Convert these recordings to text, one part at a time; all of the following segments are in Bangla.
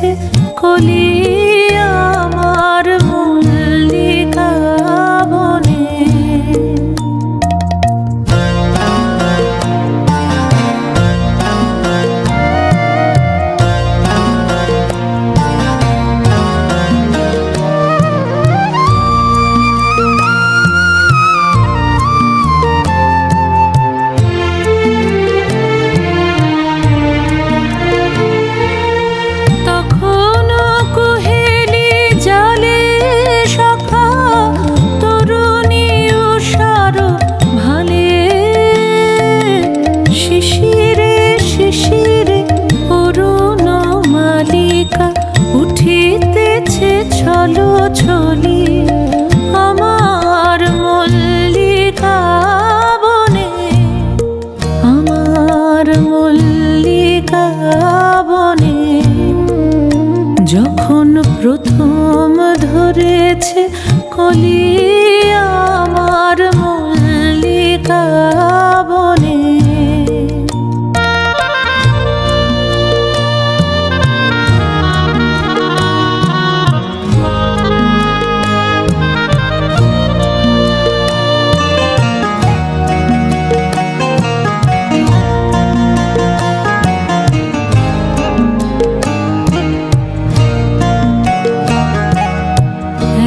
ধরেছে কলি আমার মল্লিকা বনে। চলো চলি আমার মল্লিকা বনে, আমার মল্লিকা বনে। যখন প্রথম ধরেছে কলি আমার মল্লিকা বনে।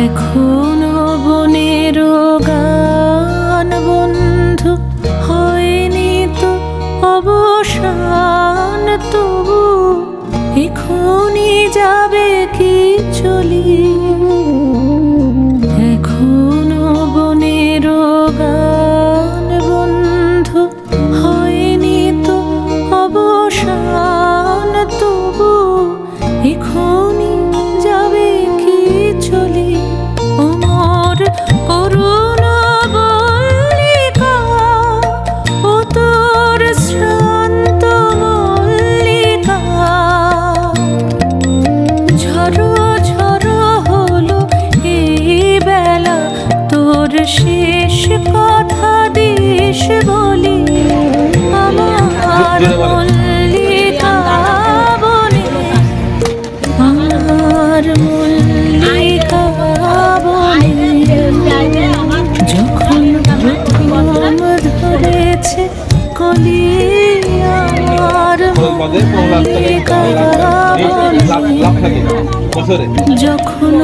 এখনো বনের গান বন্ধু হয়নি তো অবসান, তবু এখনই যাবে কি চলি। এখনো বনের গান বন্ধু হয়নি তো অবসান, তবু এখনই যাবে কি চলি। ওমর করুণ মল্লিকা ও তোর শ্রান্ত মল্লিকা, ঝড়ো ঝড়ো হলো এই বেলা, তোর শেষ কথা দিস বলি। আমার মল্লিকা বনে, আমার মল্লিকা বনে। যখন প্রথম ধরেছে কলি আমার মল্লিকা বনে, যখন